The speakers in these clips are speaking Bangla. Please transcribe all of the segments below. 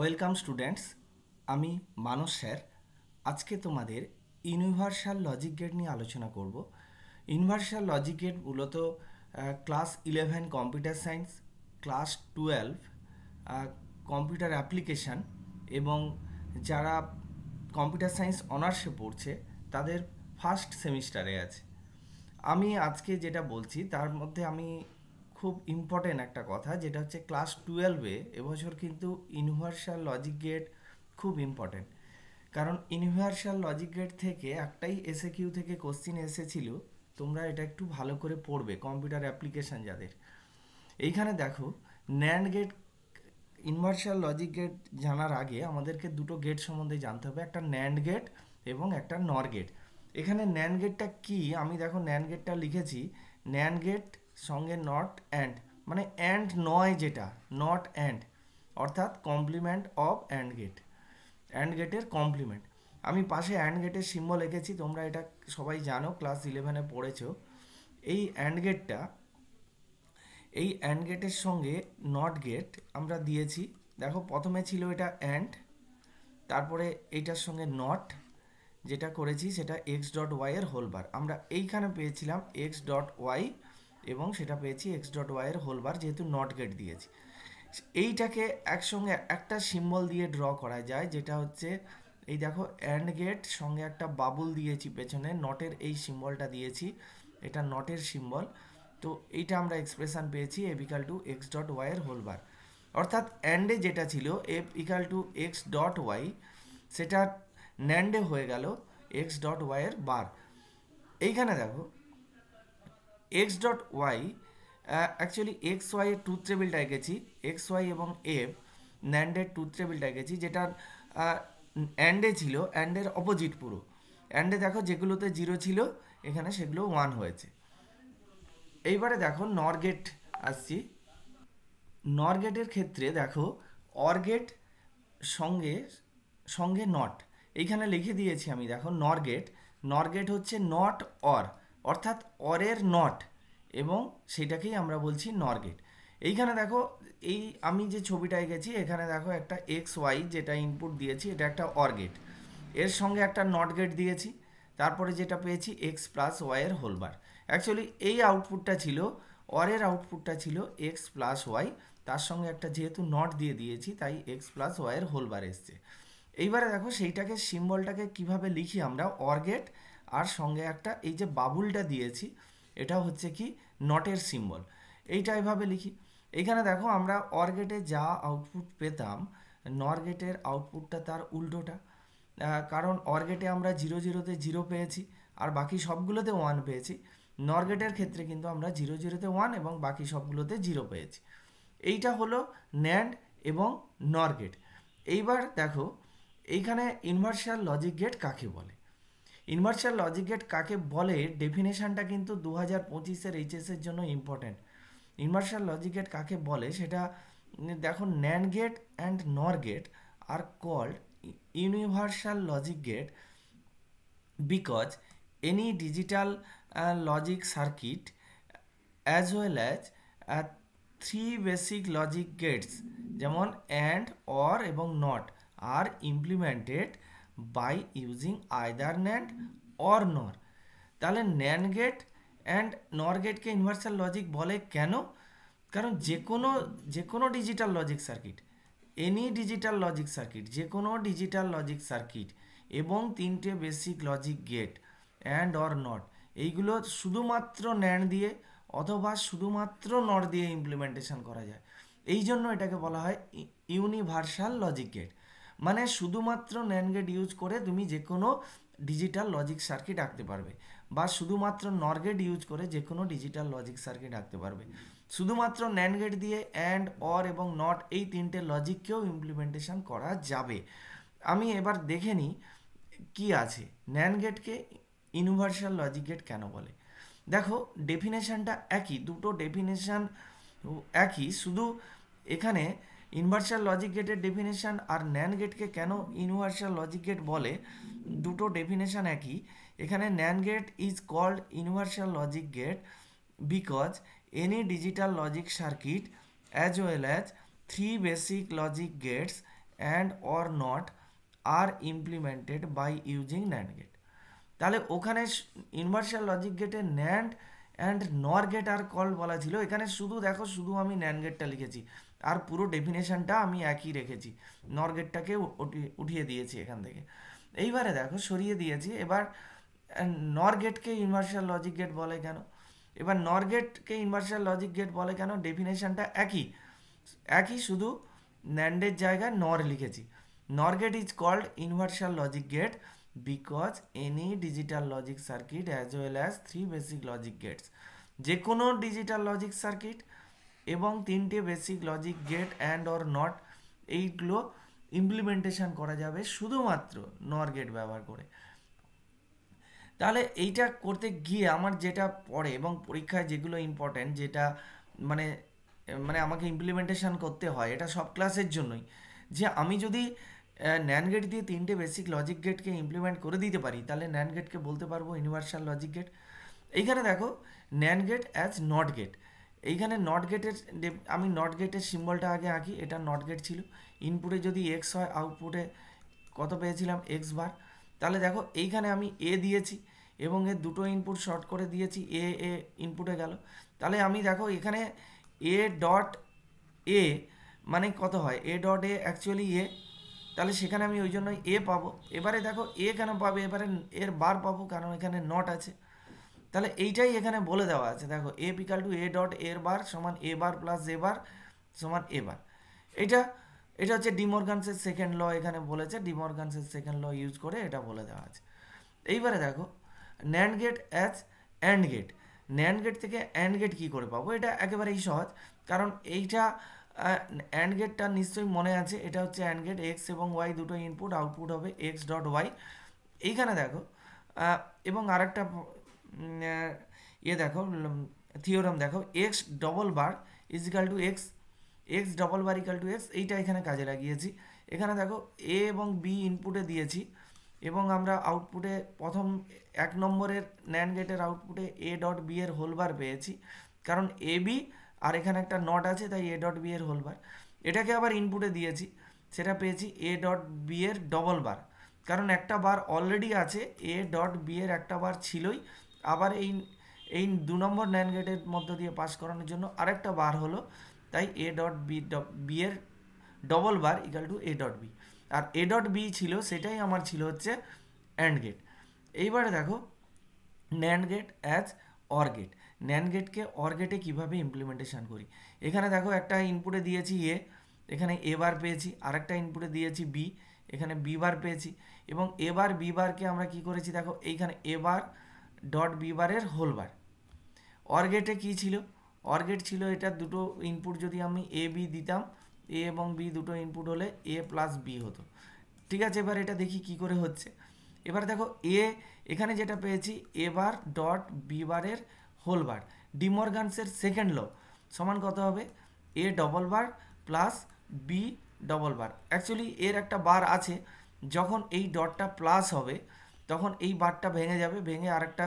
ওয়েলকাম স্টুডেন্টস, আমি মানস স্যার। আজকে তোমাদের ইউনিভার্সাল লজিক গেট নিয়ে আলোচনা করব। ইউনিভার্সাল লজিক গেট মূলত class 11 computer science, class 12 computer application এবং যারা কম্পিউটার সায়েন্স অনার্সে পড়ছে তাদের ফার্স্ট সেমিস্টারে আছে। আমি আজকে যেটা বলছি তার মধ্যে আমি খুব ইম্পর্টেন্ট একটা কথা, যেটা হচ্ছে ক্লাস 12-এ এবছর কিন্তু ইউনিভার্সাল লজিক গেট খুব ইম্পর্টেন্ট। কারণ ইউনিভার্সাল লজিক গেট থেকে একটাই এসএকিউ থেকে কোশ্চিন এসেছিল, তোমরা এটা একটু ভালো করে পড়বে কম্পিউটার অ্যাপ্লিকেশান যাদের। এইখানে দেখো, NAND gate universal logic gate জানার আগে আমাদেরকে দুটো গেট সম্বন্ধে জানতে হবে, একটা ন্যান্ড গেট এবং একটা নর গেট। এখানে ন্যান্ড গেটটা কি, আমি দেখো ন্যান্ড গেটটা লিখেছি, ন্যান্ড গেট সঙ্গে নট অ্যান্ড, মানে অ্যান্ড নয় যেটা, নট অ্যান্ড, অর্থাৎ complement of and gate, and গেটের কমপ্লিমেন্ট। আমি পাশে অ্যান্ড গেটের সিম্বল এঁকেছি, তোমরা এটা সবাই জানো, ক্লাস 11-এ পড়েছো। এই অ্যান্ড গেটটা, এই অ্যান্ড গেটের সঙ্গে নট গেট আমরা দিয়েছি। দেখো প্রথমে ছিল এটা অ্যান্ড, তারপরে এইটার সঙ্গে নট যেটা করেছি সেটা এক্স ডট ওয়াই এর হোল বার। আমরা এইখানে পেয়েছিলাম এক্স ডট ওয়াই এবং সেটা পেয়েছি এক্স ডট ওয়াই এর হোল বার, যেহেতু নট গেট দিয়েছি। এইটাকে একসঙ্গে একটা সিম্বল দিয়ে ড্র করা যায়, যেটা হচ্ছে এই দেখো অ্যান্ড গেট সঙ্গে একটা বাবুল দিয়েছি পেছনে, নটের এই সিম্বলটা দিয়েছি, এটা নটের সিম্বল। তো এইটা আমরা এক্সপ্রেশন পেয়েছি F equal to X dot Y এর হোল বার। অর্থাৎ অ্যান্ডে যেটা ছিল F equal to X dot Y, সেটা ন্যান্ডে হয়ে গেল এক্স ডট ওয়াই এর বার। এইখানে দেখো X dot Y, actually X Y এর ট্রুথ টেবিলটা এঁকেছি, এক্স ওয়াই এবং এফ ন্যান্ডের ট্রুথ টেবিলটা এঁকেছি, যেটা অ্যান্ডে ছিল, অ্যান্ডের অপোজিট পুরো। অ্যান্ডে দেখো যেগুলোতে জিরো ছিল এখানে সেগুলো 1 হয়েছে। এইবারে দেখো নর গেট আসছি। নর গেটের ক্ষেত্রে দেখো অর গেট সঙ্গে সঙ্গে নট, এইখানে লিখে দিয়েছি আমি, দেখো নর গেট, নর গেট হচ্ছে নট অর, অর্থাৎ অরের নট, এবং সেটাকেই আমরা বলছি নর গেট। এইখানে দেখো এই আমি যে ছবিটা এঁকেছি, এখানে দেখো একটা এক্স ওয়াই যেটা ইনপুট দিয়েছি, এটা একটা অর গেট, এর সঙ্গে একটা নট গেট দিয়েছি, তারপরে যেটা পেয়েছি এক্স প্লাস ওয়াইয়ের হোল বার। অ্যাকচুয়ালি এই আউটপুটটা ছিল, অরের আউটপুটটা ছিল এক্স প্লাস ওয়াই, তার সঙ্গে একটা যেহেতু নট দিয়ে দিয়েছি তাই এক্স প্লাস ওয়াইয়ের হোল বার এসছে। এইবারে দেখো সেইটাকে সিম্বলটাকে কিভাবে লিখি আমরা, অর গেট আর সঙ্গে একটা এই যে বাবুলটা দিয়েছি, এটা হচ্ছে কি নটের সিম্বল, এইটা এভাবে লিখি। এইখানে দেখো আমরা অর গেটে যা আউটপুট পেতাম, নর গেটের আউটপুটটা তার উল্টোটা। কারণ অর গেটে আমরা জিরো জিরোতে জিরো পেয়েছি আর বাকি সবগুলোতে 1 পেয়েছি, নর গেটের ক্ষেত্রে কিন্তু আমরা জিরো জিরোতে 1 এবং বাকি সবগুলোতে জিরো পেয়েছি। এইটা হলো ন্যান্ড এবং নর গেট। এইবার দেখো এইখানে ইনভার্সাল লজিক গেট কাকে বলে। ইনভার্সাল লজিক গেট কাকে বলে ডেফিনেশনটা কিন্তু 2025-এর এইচএসের জন্য ইম্পর্টেন্ট। ইনভার্সাল লজিক গেট কাকে বলে সেটা দেখো, NAND gate and NOR gate are called universal logic gate because any digital logic circuit as well as three basic logic gates যেমন and, or এবং not are implemented by using either NAND or NOR। তাহলে NAND গেট অ্যান্ড নর গেটকে ইউনিভার্সাল লজিক বলে কেন? কারণ যে কোনো digital logic circuit, any digital logic circuit, যে কোনো ডিজিটাল লজিক সার্কিট এবং তিনটে basic logic gate and or not, এইগুলো শুধুমাত্র ন্যান্ড দিয়ে অথবা শুধুমাত্র নট দিয়ে ইমপ্লিমেন্টেশন করা যায়। এই জন্য এটাকে বলা হয় ইউনিভার্সাল লজিক গেট। মানে শুধুমাত্র ন্যান্ড গেট ইউজ করে তুমি যে কোনো ডিজিটাল লজিক সার্কিট আঁকতে পারবে, বা শুধুমাত্র নর গেট ইউজ করে যে কোনো ডিজিটাল লজিক সার্কিট আঁকতে পারবে। শুধুমাত্র ন্যান্ড গেট দিয়ে অ্যান্ড, অর এবং নট এই তিনটে লজিককেও ইমপ্লিমেন্টেশন করা যাবে। আমি এবার দেখে নিই কী আছে, ন্যান্ড গেটকে ইউনিভার্সাল লজিক গেট কেন বলে। দেখো ডেফিনেশনটা একই, দুটো ডেফিনেশন একই, শুধু এখানে ইউনিভার্সাল লজিক গেটের ডেফিনেশন আর ন্যান্ড গেটকে কেন ইউনিভার্সাল লজিক গেট বলে, দুটো ডেফিনেশন একই। এখানে NAND gate is called universal logic gate because any digital logic circuit as well as three basic logic gates and or not are implemented by using NAND gate. তাহলে ওখানে ইউনিভার্সাল লজিক গেটে NAND and NOR gate are call বলা ছিল, এখানে শুধু দেখো শুধু আমি ন্যান্ড গেটটা লিখেছি আর পুরো ডেফিনেশনটা আমি একই রেখেছি, নর গেটটাকে উঠিয়ে দিয়েছি এখান থেকে। এইবারে দেখো সরিয়ে দিয়েছি। এবার নর গেটকে ইউনিভার্সাল লজিক গেট বলে কেন? এবার নর গেটকে ইউনিভার্সাল লজিক গেট বলে কেন? ডেফিনেশনটা একই একই, শুধু ন্যান্ডের জায়গায় নর লিখেছি। NOR gate is called universal logic gate because any digital logic circuit as well as 3 basic logic gates, যে কোনো ডিজিটাল লজিক সার্কিট এবং 3টে basic logic gate and or not, এইগুলো ইমপ্লিমেন্টেশন করা যাবে শুধুমাত্র নর গেট ব্যবহার করে। তাহলে এইটা করতে গিয়ে আমার যেটা পড়ে এবং পরীক্ষায় যেগুলো ইম্পর্ট্যান্ট, যেটা মানে মানে আমাকে ইমপ্লিমেন্টেশন করতে হয়, এটা সব ক্লাসের জন্যই, যে আমি যদি ন্যান্ড গেট দিয়ে 3টে বেসিক লজিক গেটকে ইমপ্লিমেন্ট করে দিতে পারি, তাহলে ন্যান্ড গেটকে বলতে পারবো ইউনিভার্সাল লজিক গেট। এইখানে দেখো NAND gate as not gate, এইখানে নট গেটের আমি নট গেটের সিম্বলটা আগে আঁকি। এটা নট গেট ছিল, ইনপুটে যদি এক্স হয় আউটপুটে কত পেয়েছিলাম? X bar. তাহলে দেখো এইখানে আমি এ দিয়েছি এবং এর দুটো ইনপুট শর্ট করে দিয়েছি, এ এ ইনপুটে গেল। তাহলে আমি দেখো এখানে এ ডট এ মানে কত হয়? এ ডট এ অ্যাকচুয়ালি এ, তাহলে সেখানে আমি ওই জন্য এ পাবো। এবারে দেখো এ কেন পাবে? এবারে এর বার পাবো কারণ এখানে নট আছে। তাহলে এইটাই এখানে বলে দেওয়া আছে, দেখো A equal to A dot এর বার সমান এ বার প্লাস এ বার সমান এ বার। এটা এটা হচ্ছে ডিমর্গানসের সেকেন্ড ল, এখানে বলেছে ডিমর্গানসের সেকেন্ড ল ইউজ করে এটা বলে দেওয়া আছে। এইবারে দেখো NAND gate as and gate, NAND gate থেকে অ্যান্ড গেট কী করে পাবো? এটা একেবারেই সহজ, কারণ এইটা অ্যান্ড গেটটা নিশ্চয়ই মনে আছে, এটা হচ্ছে অ্যান্ড গেট, এক্স এবং ওয়াই দুটো ইনপুট, আউটপুট হবে এক্স ডট ওয়াই। এইখানে দেখো এবং আরেকটা ইয়ে দেখো থিওরাম দেখো, x double bar is equal to x, x double bar equal to x, এইটা এখানে কাজে লাগিয়েছি। এখানে দেখো এ এবং বি ইনপুটে দিয়েছি এবং আমরা আউটপুটে প্রথম 1 নম্বরের ন্যান্ড গেটের আউটপুটে এ ডট বি এর হোল বার পেয়েছি, কারণ এ বি আর এখানে একটা নট আছে তাই এ ডট বি এর হোল বার। এটাকে আবার ইনপুটে দিয়েছি, সেটা পেয়েছি এ ডট বি এর ডবল বার, কারণ একটা বার অলরেডি আছে, এ ডট বি এর একটা বার ছিলই, আবার এই 2 নম্বর ন্যান্ড গেটের মধ্য দিয়ে পাস করানোর জন্য আরেকটা বার হলো, তাই এ ডট বি এর double bar equal to A dot B, আর এ ডট বি ছিল সেটাই আমার ছিল হচ্ছে অ্যান্ড গেট। এইবারে দেখো NAND gate as OR gate, NAND গেটকে অর গেটে কীভাবে ইমপ্লিমেন্টেশন করি। এখানে দেখো একটা ইনপুটে দিয়েছি এ, এখানে এ বার পেয়েছি, আরেকটা ইনপুটে দিয়েছি বি, এখানে বি বার পেয়েছি, এবং এ বার বি বারকে আমরা কি করেছি দেখো এইখানে এ বার ডট বি বারের হোল বার। অর গেটে কী ছিল? অর গেট ছিল এটা দুটো ইনপুট যদি আমি এ বি দিতাম, এ এবং বি দুটো ইনপুট হলে এ প্লাস বি হতো। ঠিক আছে, এবার এটা দেখি কি করে হচ্ছে। এবার দেখো এ এখানে যেটা পেয়েছি এ বার ডট বি বারের হোল বার, ডিমর্গানসের সেকেন্ড ল সমান কত হবে? A double bar plus B double bar. Actually এর একটা বার আছে, যখন এই ডটটা প্লাস হবে তখন এই বারটা ভেঙে যাবে, ভেঙে আরেকটা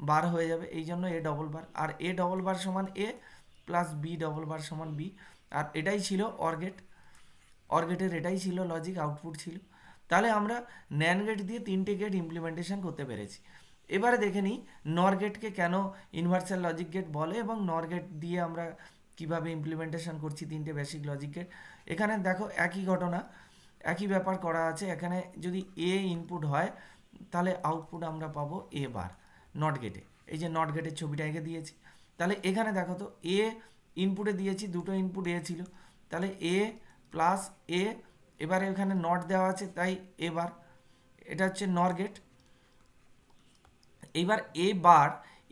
বার হয়ে যাবে, এই জন্য এ ডবল বার, আর এ ডবল বার সমান এ প্লাস বি ডবল বার সমান বি। আর এটাই ছিল অর গেট, অর গেটের এটাই ছিল লজিক, আউটপুট ছিল। তাহলে আমরা ন্যান্ড গেট দিয়ে 3টে গেট ইমপ্লিমেন্টেশন করতে পেরেছি। এবারে দেখে নিই নর গেটকে কেন ইউনিভার্সাল লজিক গেট বলে এবং নর গেট দিয়ে আমরা কিভাবে ইমপ্লিমেন্টেশন করছি 3টে বেসিক লজিক গেট। এখানে দেখো একই ঘটনা, একই ব্যাপার করা আছে। এখানে যদি এ ইনপুট হয় তাহলে আউটপুট আমরা পাবো এ বার নট গেটে, এই যে নট গেটের ছবিটা এঁকে দিয়েছি। তাহলে এখানে দেখো তো এ ইনপুটে দিয়েছি, দুটো ইনপুট এ ছিল, তাহলে এ প্লাস এ, এবারে এখানে নট দেওয়া আছে তাই এবার এটা হচ্ছে নর গেট। এইবার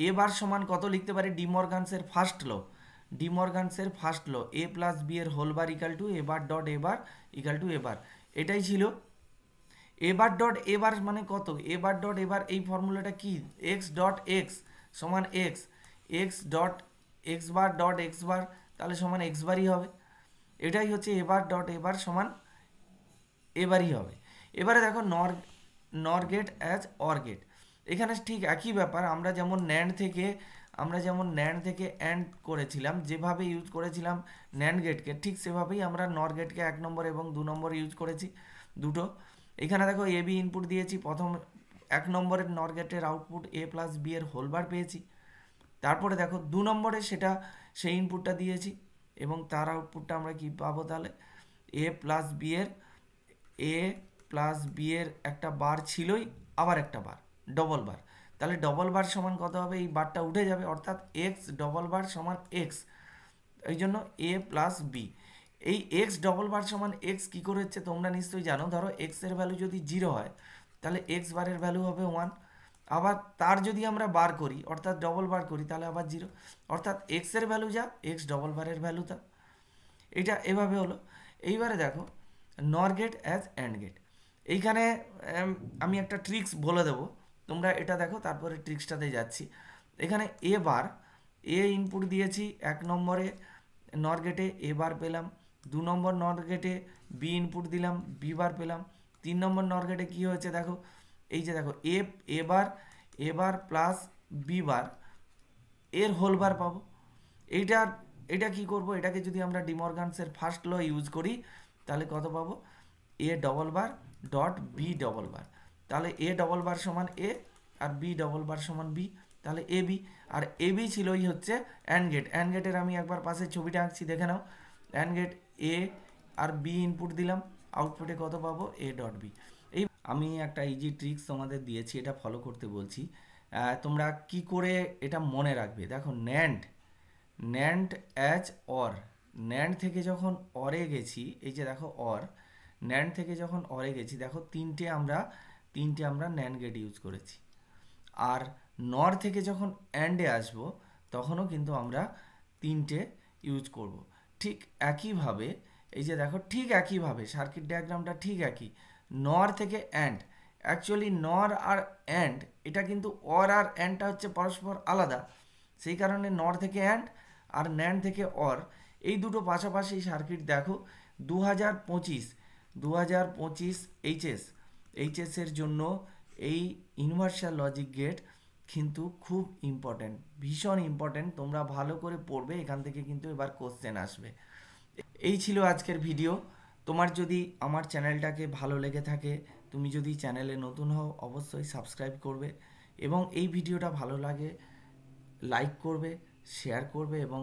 এ বার সমান কত লিখতে পারি? ডিমর্গানসের ফার্স্ট ল, ডিমর্গানসের first law, A plus B এর whole bar equal to A bar dot A bar equal to A bar. এটাই ছিল এ বার ডট এ বার মানে কত? এ বার ডট এ বার এই ফর্মুলাটা কি? এক্স ডট এক্স সমান এক্স, X dot X bar dot X bar তাহলে সমান এক্স বারই হবে। এটাই হচ্ছে এ বার ডট এ বার সমান এবারই হবে। এবারে দেখো নর গেট অ্যাজ অর গেট, এখানে ঠিক একই ব্যাপার। আমরা যেমন ন্যান্ড থেকে আমরা যেমন ন্যান্ড থেকে অ্যান্ড করেছিলাম, যেভাবে ইউজ করেছিলাম ন্যান্ড গেটকে, ঠিক সেভাবেই আমরা নর গেটকে 1 নম্বর এবং 2 নম্বর ইউজ করেছি দুটো। এখানে দেখো এ বি ইনপুট দিয়েছি, প্রথম 1 নম্বরের নর গেটের আউটপুট এ প্লাস বি এর হোল বার পেয়েছি। তারপরে দেখো 2 নম্বরে সেই ইনপুটটা দিয়েছি এবং তার আউটপুটটা আমরা কি পাবো তাহলে, এ প্লাস বি এর একটা বার ছিলই, আবার একটা বার ডবল বার, তাহলে ডবল বার সমান কত হবে, এই বারটা উঠে যাবে, অর্থাৎ এক্স ডবল বার সমান এক্স, এই জন্য এ প্লাস বি। এই এক্স ডবল বার সমান এক্স কী করে হচ্ছে তোমরা নিশ্চয়ই জানো। ধরো এক্স এর ভ্যালু যদি 0 হয় তাহলে এক্স বারের ভ্যালু হবে 1, আবার তার যদি আমরা বার করি অর্থাৎ ডবল বার করি তাহলে আবার 0, অর্থাৎ এক্স এর ভ্যালু যা এক্স ডবল বারের ভ্যালু তা। এটা এভাবে হলো। এইবারে দেখো নর গেট অ্যাজ অ্যান্ড গেট। এইখানে আমি একটা ট্রিক্স বলে দেবো, তোমরা এটা দেখো, তারপরে ট্রিক্সটাতে যাচ্ছি। এখানে এ বার, এ ইনপুট দিয়েছি 1 নম্বরে নর গেটে, এ বার পেলাম। 2 নম্বর নর গেটে বি ইনপুট দিলাম, বি বার পেলাম। 3 নম্বর নর গেটে কী হয়েছে দেখো, এই যে দেখো এ বার প্লাস বি বার এর হোল বার পাবো। এটা কি করব, এটাকে যদি আমরা ডিমর্গানসের ফার্স্ট ল ইউজ করি তাহলে কত পাবো, A double bar dot B double bar, তাহলে এ ডবল বার সমান এ আর বি ডবল বার সমান বি, তাহলে এ বি। আর এ বি ছিলই হচ্ছে অ্যান্ড গেট। অ্যান্ড গেটের আমি একবার পাশে ছবিটা আঁকছি, দেখে নাও। অ্যান্ড গেট এ আর বি ইনপুট দিলাম, আউটপুটে কত পাবো, এ ডট বি। এই আমি একটা ইজি ট্রিক্স তোমাদের দিয়েছি, এটা ফলো করতে বলছি। তোমরা কি করে এটা মনে রাখবে, দেখো ন্যান্ড অ্যাজ অর, ন্যান্ড থেকে যখন অরে গেছি, এই যে দেখো অর, ন্যান্ড থেকে যখন অরে গেছি দেখো তিনটে আমরা ন্যান্ড গেট ইউজ করেছি। আর নর থেকে যখন অ্যান্ডে আসবো তখনও কিন্তু আমরা তিনটে ইউজ করব। ঠিক একইভাবে এই যে দেখো, ঠিক একইভাবে সার্কিট ডায়াগ্রামটা ঠিক একই। নর থেকে অ্যান্ড, অ্যাকচুয়ালি নর আর অ্যান্ড এটা কিন্তু অর আর অ্যান্ডটা হচ্ছে পরস্পর আলাদা, সেই কারণে নর থেকে অ্যান্ড আর ন্যান্ড থেকে অর এই দুটো পাশাপাশি সার্কিট দেখো। 2025 এইচএসের জন্য এই ইউনিভার্সাল লজিক গেট কিন্তু খুব ইম্পর্ট্যান্ট, ভীষণ ইম্পর্ট্যান্ট, তোমরা ভালো করে পড়বে, এখান থেকে কিন্তু এবার কোশ্চেন আসবে। এই ছিল আজকের ভিডিও। তোমার যদি আমার চ্যানেলটাকে ভালো লেগে থাকে, তুমি যদি চ্যানেলে নতুন হও অবশ্যই সাবস্ক্রাইব করবে, এবং এই ভিডিওটা ভালো লাগে লাইক করবে, শেয়ার করবে এবং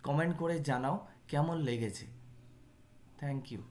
কমেন্ট করে জানাও কেমন লেগেছে। Thank you.